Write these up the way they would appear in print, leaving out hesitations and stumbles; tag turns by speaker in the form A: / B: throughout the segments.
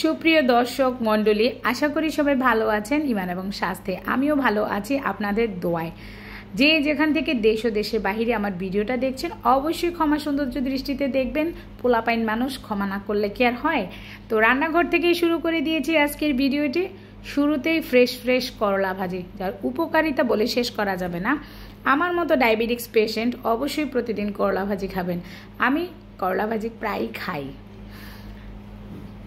A: সুপ্রিয় দর্শক মণ্ডলী, আশা করি সবাই ভালো আছেন ইমান এবং স্বাস্থ্যে। আমিও ভালো আছি আপনাদের দোয়ায়। যে যেখান থেকে দেশ ও দেশের বাহিরে আমার ভিডিওটা দেখছেন অবশ্যই ক্ষমা সৌন্দর্য দৃষ্টিতে দেখবেন। পোলাপাইন মানুষ, ক্ষমা না করলে কি আর হয়। তো রান্নাঘর থেকেই শুরু করে দিয়েছি আজকের ভিডিওটি। শুরুতেই ফ্রেশ করলা ভাজি, যার উপকারিতা বলে শেষ করা যাবে না। আমার মতো ডায়াবেটিক্স পেশেন্ট অবশ্যই প্রতিদিন করলা ভাজি খাবেন। আমি করলা ভাজি প্রায়ই খাই।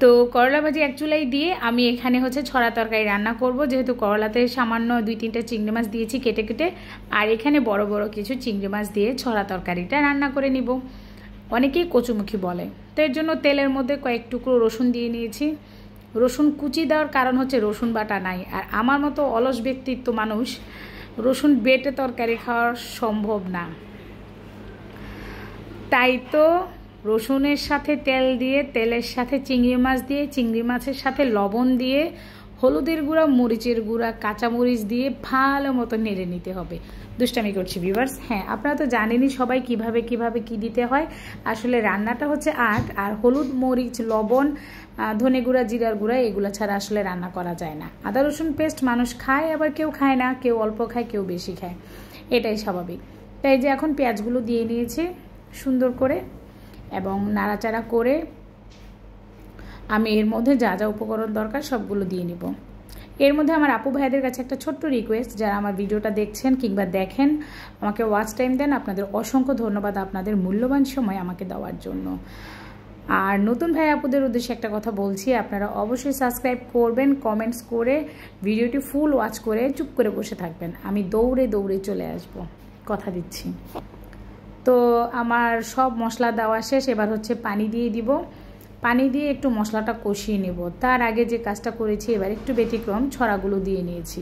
A: তো করলা ভাজি এক চুলাই দিয়ে আমি এখানে ছড়া তরকারি রান্না করব। যেহেতু করলাতে সামান্য 2-3টা চিংড়ি মাছ দিয়েছি কেটে কেটে, আর এখানে বড় বড় কিছু চিংড়ি মাছ দিয়ে ছড়া তরকারিটা রান্না করে নিব। অনেকেই কচুমুখী বলে। তো এর জন্য তেলের মধ্যে কয়েক টুকরো রসুন দিয়ে নিয়েছি। রসুন কুচি দেওয়ার কারণ রসুন বাটা নাই, আর আমার মতো অলস ব্যক্তিত্ব মানুষ রসুন বেটে তরকারি খাওয়া সম্ভব না। তাই তো রসুনের সাথে তেল দিয়ে, তেলের সাথে চিংড়ি মাছ দিয়ে, চিংড়ি মাছের সাথে লবণ দিয়ে, হলুদের গুঁড়া, মরিচের গুঁড়া, কাঁচামরিচ দিয়ে ভালো মতো নেড়ে নিতে হবে। দুষ্টামি করছি ভিউয়ার্স। হ্যাঁ, আপনারা তো জানেনই সবাই কিভাবে কি দিতে হয়। আসলে রান্নাটা আর্ট, আর হলুদ, মরিচ, লবণ, ধনে গুঁড়া, জিরার গুঁড়া এগুলো ছাড়া আসলে রান্না করা যায় না। আদা রসুন পেস্ট মানুষ খায়, আবার কেউ খায় না, কেউ অল্প খায়, কেউ বেশি খায়, এটাই স্বাভাবিক। তাই যে এখন পেঁয়াজগুলো দিয়ে নিয়েছি সুন্দর করে, এবং নাড়াচাড়া করে আমি এর মধ্যে যা যা উপকরণ দরকার সবগুলো দিয়ে নিব। এর মধ্যে আমার আপু ভাইদের কাছে একটা ছোট্ট রিকোয়েস্ট, যারা আমার ভিডিওটা দেখছেন কিংবা দেখেন, আমাকে ওয়াচ টাইম দেন, আপনাদের অসংখ্য ধন্যবাদ আপনাদের মূল্যবান সময় আমাকে দেওয়ার জন্য। আর নতুন ভাই আপুদের উদ্দেশ্যে একটা কথা বলছি, আপনারা অবশ্যই সাবস্ক্রাইব করবেন, কমেন্টস করে ভিডিওটি ফুল ওয়াচ করে চুপ করে বসে থাকবেন। আমি দৌড়ে চলে আসব, কথা দিচ্ছি। তো আমার সব মশলা দেওয়া শেষ। এবার পানি দিয়ে দিব। পানি দিয়ে একটু মশলাটা কষিয়ে নেব। তার আগে যে কাজটা করেছি, এবার একটু ব্যতিক্রম, ছড়াগুলো দিয়ে নিয়েছি।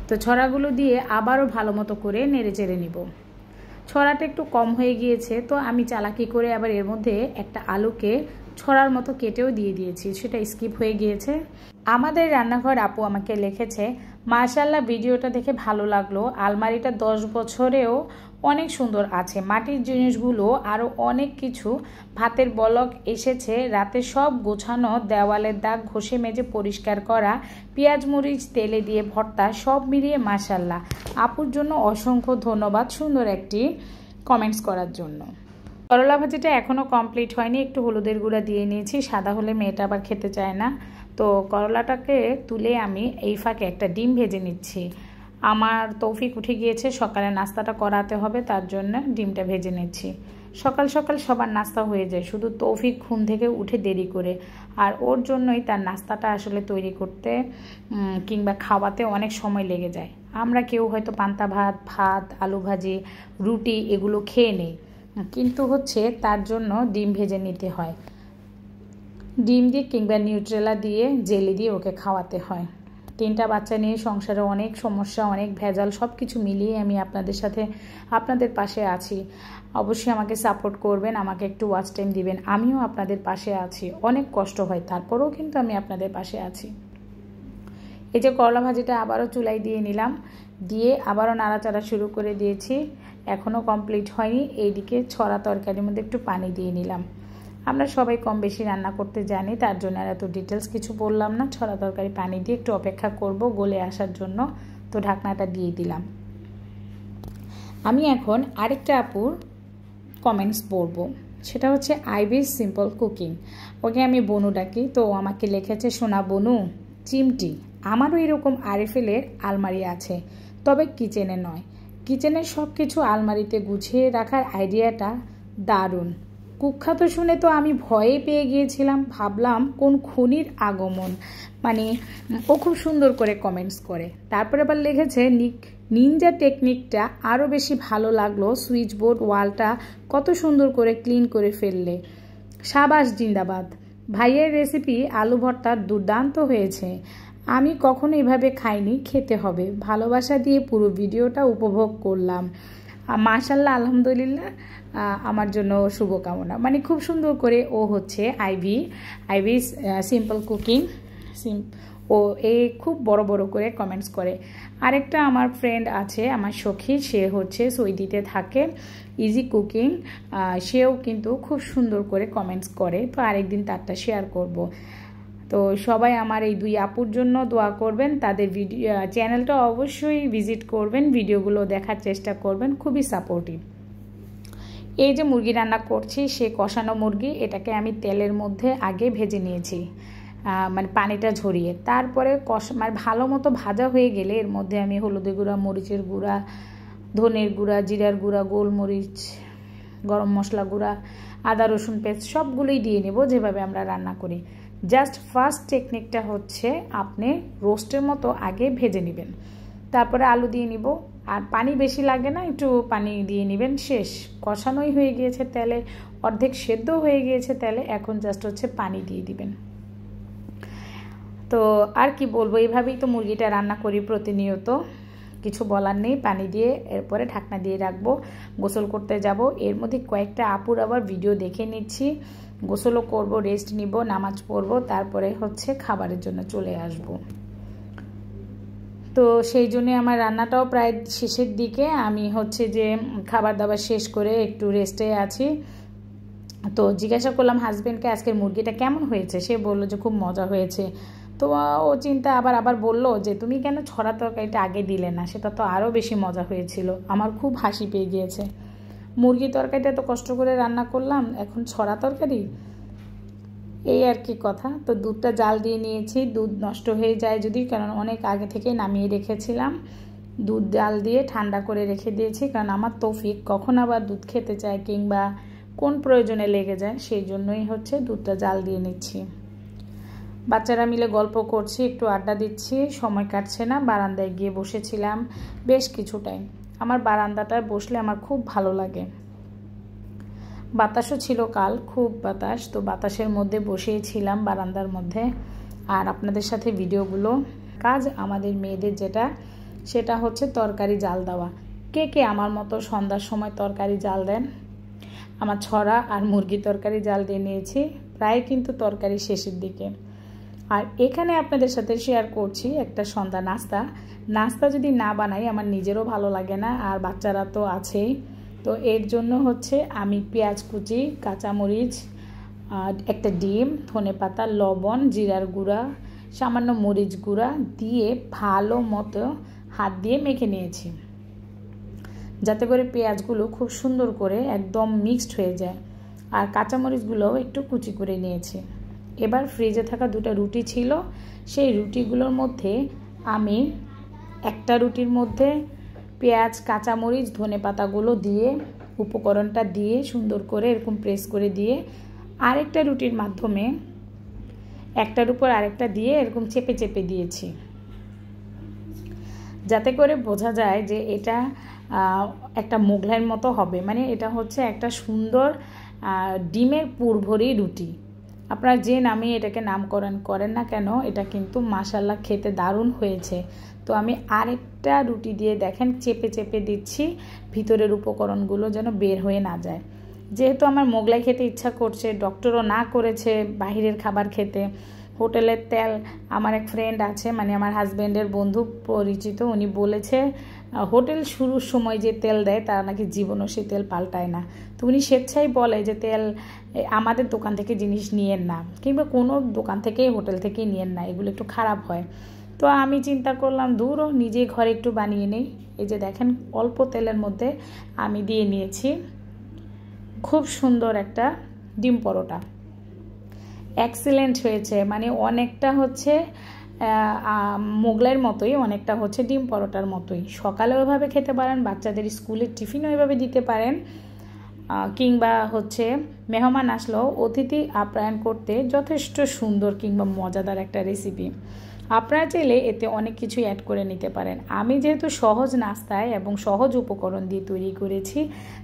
A: তো ছড়াগুলো দিয়ে আবারও ভালো মতো করে নেড়ে চেড়ে নিব। ছড়াটা একটু কম হয়ে গিয়েছে, তো আমি চালাকি করে আবার এর মধ্যে একটা আলুকে ছড়ার মতো কেটেও দিয়ে দিয়েছি, সেটা স্কিপ হয়ে গিয়েছে। আমাদের রান্নাঘর আপু আমাকে লিখেছে, মাশাআল্লাহ ভিডিওটা দেখে ভালো লাগলো, আলমারিটা 10 বছরেও অনেক সুন্দর আছে, মাটির জিনিসগুলো আরও অনেক কিছু, ভাতের বলক এসেছে, রাতে সব গোছানো, দেওয়ালের দাগ ঘষে মেজে পরিষ্কার করা, পেঁয়াজ মরিচ তেলে দিয়ে ভর্তা, সব মিলিয়ে মাশাআল্লাহ। আপুর জন্য অসংখ্য ধন্যবাদ সুন্দর একটি কমেন্টস করার জন্য। করলা ভাজিটা এখনও কমপ্লিট হয়নি, একটু হলুদের গুঁড়া দিয়ে নিয়েছি, সাদা হলে মেয়েটা আবার খেতে চায় না। তো করলাটাকে তুলে আমি এই ফাঁকে একটা ডিম ভেজে নিচ্ছি। আমার তৌফিক উঠে গিয়েছে, সকালে নাস্তাটা করাতে হবে, তার জন্য ডিমটা ভেজে নিচ্ছি। সকাল সকাল সবার নাস্তা হয়ে যায়, শুধু তৌফিক ঘুম থেকে উঠে দেরি করে, আর ওর জন্যই তার নাস্তাটা আসলে তৈরি করতে কিংবা খাওয়াতে অনেক সময় লেগে যায়। আমরা কেউ হয়তো পান্তা ভাত, আলু ভাজি, রুটি এগুলো খেয়ে নেই, কিন্তু তার জন্য ডিম ভেজে নিতে হয়। ডিম দিয়ে কিংবা নিউট্রেলা দিয়ে, জেলি দিয়ে ওকে খাওয়াতে হয়। 3টা বাচ্চা নিয়ে সংসারে অনেক সমস্যা, অনেক ভেজাল, সব কিছু মিলিয়ে আমি আপনাদের পাশে আছি। অবশ্যই আমাকে সাপোর্ট করবেন, আমাকে একটু ওয়াচ টাইম দিবেন। আমিও আপনাদের পাশে আছি, অনেক কষ্ট হয়, তারপরেও কিন্তু আমি আপনাদের পাশে আছি। এই যে করলা ভাজিটা আবারও চুলাই দিয়ে নিলাম, দিয়ে আবারও নাড়াচাড়া শুরু করে দিয়েছি। এখনও কমপ্লিট হয়নি। এইদিকে ছড়া তরকারির মধ্যে একটু পানি দিয়ে নিলাম। আমরা সবাই কম বেশি রান্না করতে জানি, তার জন্য আর এত ডিটেলস কিছু বললাম না। ছড়া তরকারি পানি দিয়ে একটু অপেক্ষা করব গলে আসার জন্য। তো ঢাকনাটা দিয়ে দিলাম। আমি এখন আরেকটা আপুর কমেন্টস পড়বো, সেটা আইবিস সিম্পল কুকিং। ওকে আমি বনু ডাকি। তো আমাকে লিখেছে, সোনা বনু, চিমটি, আমারও এরকম আরএফএলের আলমারি আছে, তবে কিচেনে নয়। কিচেনের সব কিছু আলমারিতে গুছিয়ে রাখার আইডিয়াটা দারুণ। কুখ্যাত শুনে তো আমি ভয়ে পেয়ে গিয়েছিলাম, ভাবলাম কোন খুনির আগমন। ও খুব সুন্দর করে কমেন্টস করে। তারপরে আবার লিখেছে, নিনজা টেকনিকটা আরও বেশি ভালো লাগলো, সুইচ বোর্ড ওয়ালটা কত সুন্দর করে ক্লিন করে ফেললে, সাবাস জিন্দাবাদ। ভাইয়ের রেসিপি আলু ভর্তা দুর্দান্ত হয়েছে, আমি কখনো এভাবে খাইনি, খেতে হবে। ভালোবাসা দিয়ে পুরো ভিডিওটা উপভোগ করলাম। মাশাআল্লাহ, আলহামদুলিল্লাহ, আমার জন্য শুভকামনা। খুব সুন্দর করে ও আইভি সিম্পল কুকিং ও খুব বড় বড় করে কমেন্টস করে। আরেকটা আমার ফ্রেন্ড আছে, আমার সখী, সে সৌদিতে থাকে, ইজি কুকিং, সেও কিন্তু খুব সুন্দর করে কমেন্টস করে। তো আরেকদিন তারটা শেয়ার করব। তো সবাই আমার এই দুই আপুর জন্য দোয়া করবেন, তাদের ভিডিও চ্যানেলটা অবশ্যই ভিজিট করবেন, ভিডিওগুলো দেখার চেষ্টা করবেন, খুবই সাপোর্টিভ। এই যে মুরগি রান্না করছি সে কষানো মুরগি, এটাকে আমি তেলের মধ্যে আগে ভেজে নিয়েছি, মানে পানিটা ঝরিয়ে। তারপরে মানে ভালো মতো ভাজা হয়ে গেলে এর মধ্যে আমি হলুদের গুঁড়া, মরিচের গুঁড়া, ধনের গুঁড়া, জিরার গুঁড়া, গোলমরিচ, গরম মশলা গুঁড়া, আদা রসুন পেস্ট সবগুলোই দিয়ে নেব যেভাবে আমরা রান্না করি। জাস্ট ফার্স্ট টেকনিকটা হচ্ছে আপনি রোস্টের মতো আগে ভেজে নেবেন, তারপরে আলু দিয়ে নিব। আর পানি বেশি লাগে না, একটু পানি দিয়ে নেবেন। শেষ, কষানোই হয়ে গিয়েছে তেলে, অর্ধেক সেদ্ধ হয়ে গিয়েছে তেলে, এখন জাস্ট হচ্ছে পানি দিয়ে দিবেন। তো আর কি বলবো, এইভাবেই তো মুরগিটা রান্না করি প্রতিনিয়ত, কিছু বলার নেই। পানি দিয়ে এরপরে ঢাকনা দিয়ে রাখবো, গোসল করতে যাব। এর মধ্যে কয়েকটা আপুর আবার ভিডিও দেখে নিচ্ছি, গোসলও করব, রেস্ট নিব, নামাজ পড়ব, তারপরে হচ্ছে খাবারের জন্য চলে আসব। তো সেই জন্যে আমার রান্নাটাও প্রায় শেষের দিকে, আমি হচ্ছে যে খাবার দাবার শেষ করে একটু রেস্টে আছি। তো জিজ্ঞাসা করলাম হাজব্যান্ডকে আজকের মুরগিটা কেমন হয়েছে, সে বললো যে খুব মজা হয়েছে। তো ও চিন্তা আবার বললো যে তুমি কেন ছড়া তরকারিটা আগে দিলে না, সেটা তো আরও বেশি মজা হয়েছিল। আমার খুব হাসি পেয়ে গিয়েছে, মুরগি তরকারিটা তো কষ্ট করে রান্না করলাম, এখন ছড়া তরকারি, এই আর কি কথা। তো দুধটা জাল দিয়ে নিয়েছি, দুধ নষ্ট হয়ে যায় যদি, কারণ অনেক আগে থেকে নামিয়ে রেখেছিলাম। দুধ জাল দিয়ে ঠান্ডা করে রেখে দিয়েছি, কারণ আমার তৌফিক কখন আবার দুধ খেতে চায় কিংবা কোন প্রয়োজনে লেগে যায়, সেই জন্যই হচ্ছে দুধটা জাল দিয়ে নিচ্ছি। বাচ্চারা মিলে গল্প করছি, একটু আড্ডা দিচ্ছি, সময় কাটছে না। বারান্দায় গিয়ে বসেছিলাম বেশ কিছু টাইম। আমার বারান্দাটায় বসলে আমার খুব ভালো লাগে, বাতাসও ছিল কাল, খুব বাতাস, তো বাতাসের মধ্যে বসেছিলাম বারান্দার মধ্যে। আর আপনাদের সাথে ভিডিওগুলো, কাজ আমাদের মেয়েদের যেটা, সেটা হচ্ছে তরকারি জাল দেওয়া। কে কে আমার মতো সন্ধ্যার সময় তরকারি জাল দেন? আমার ছড়া আর মুরগি তরকারি জাল দিয়ে নিয়েছি, প্রায় কিন্তু তরকারি শেষের দিকে। আর এখানে আপনাদের সাথে শেয়ার করছি একটা সন্ধ্যা নাস্তা যদি না বানাই আমার নিজেরও ভালো লাগে না, আর বাচ্চারা তো আছেই। তো এর জন্য হচ্ছে আমি পেঁয়াজ কুচি, কাঁচামরিচ, একটা ডিম, ধনেপাতা, লবণ, জিরার গুঁড়া, সামান্য মরিচ গুঁড়া দিয়ে ভালো মতো হাত দিয়ে মেখে নিয়েছি, যাতে করে পেঁয়াজগুলো খুব সুন্দর করে একদম মিক্সড হয়ে যায়। আর কাঁচামরিচগুলোও একটু কুচি করে নিয়েছি। এবার ফ্রিজে থাকা দুটো রুটি ছিল, সেই রুটিগুলোর মধ্যে আমি একটা রুটির মধ্যে পেঁয়াজ, কাঁচামরিচ, ধনেপাতাগুলো দিয়ে, উপকরণটা দিয়ে সুন্দর করে এরকম প্রেস করে দিয়ে, আরেকটা রুটির মাধ্যমে একটার উপর আরেকটা দিয়ে এরকম চেপে চেপে দিয়েছি, যাতে করে বোঝা যায় যে এটা একটা মোগলাইয়ের মতো হবে। মানে এটা হচ্ছে একটা সুন্দর ডিমের পুরভরি রুটি। আপনারা যে নামে এটাকে নামকরণ করেন না কেন, এটা কিন্তু মাশাআল্লাহ খেতে দারুণ হয়েছে। তো আমি আরেকটা রুটি দিয়ে দেখেন চেপে চেপে দিচ্ছি, ভিতরের উপকরণগুলো যেন বের হয়ে না যায়। যেহেতু আমার মোগলাই খেতে ইচ্ছা করছে, ডক্টরও না করেছে বাহিরের খাবার খেতে, হোটেলের তেল, আমার এক ফ্রেন্ড আছে, মানে আমার হাজব্যান্ডের বন্ধু পরিচিত, উনি বলেছে হোটেল শুরুর সময় যে তেল দেয় তারা নাকি জীবনও সে তেল পাল্টায় না। তো উনি স্বেচ্ছাই বলে যে তেল আমাদের দোকান থেকে জিনিস নিয়েন না, কিংবা কোনো দোকান থেকেই, হোটেল থেকেই নিয়েন না, এগুলো একটু খারাপ হয়। তো আমি চিন্তা করলাম দূরও নিজে ঘরে একটু বানিয়ে নেই। এই যে দেখেন অল্প তেলের মধ্যে আমি দিয়ে নিয়েছি খুব সুন্দর একটা ডিম পরোটা, এক্সিলেন্ট হয়েছে। মানে অনেকটা হচ্ছে মোগলাইয়ের মতোই, অনেকটা হচ্ছে ডিম পরোটার মতোই। সকালে ওইভাবে খেতে পারেন, বাচ্চাদের স্কুলের টিফিনও ওইভাবে দিতে পারেন, কিংবা হচ্ছে মেহমান আসলেও অতিথি আপ্যায়ন করতে যথেষ্ট সুন্দর কিংবা মজাদার একটা রেসিপি। আপনারা চাইলে এতে অনেক কিছুই অ্যাড করে নিতে পারেন। আমি যেহেতু সহজ নাস্তায় এবং সহজ উপকরণ দিয়ে তৈরি করেছি,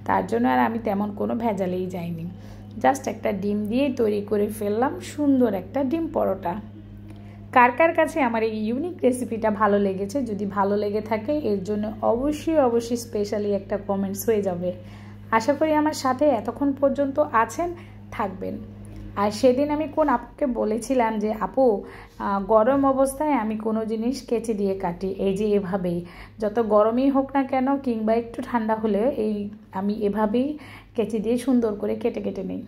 A: তার জন্য আর আমি তেমন কোনো ভেজালেই যাইনি, জাস্ট একটা ডিম দিয়েই তৈরি করে ফেললাম সুন্দর একটা ডিম পরোটা। কার কার কাছে আমার এই ইউনিক রেসিপিটা ভালো লেগেছে? যদি ভালো লেগে থাকে এর জন্য অবশ্যই স্পেশালি একটা কমেন্টস হয়ে যাবে। আশা করি আমার সাথে এতক্ষণ পর্যন্ত আছেন, থাকবেন। আর সেদিন আমি কোন আপুকে বলেছিলাম যে আপু গরম অবস্থায় আমি কোনো জিনিস কেচি দিয়ে কাটি, এই যে এভাবেই, যত গরমই হোক না কেন কিংবা একটু ঠান্ডা হলে আমি এভাবেই কেচি দিয়ে সুন্দর করে কেটে কেটে নিই।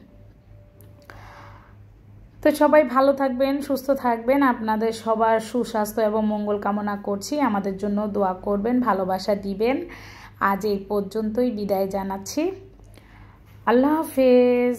A: তো সবাই ভালো থাকবেন, সুস্থ থাকবেন, আপনাদের সবার সুস্বাস্থ্য এবং মঙ্গল কামনা করছি। আমাদের জন্য দোয়া করবেন, ভালোবাসা দিবেন। আজ এই পর্যন্তই বিদায় জানাচ্ছি। আল্লাহ হাফেজ।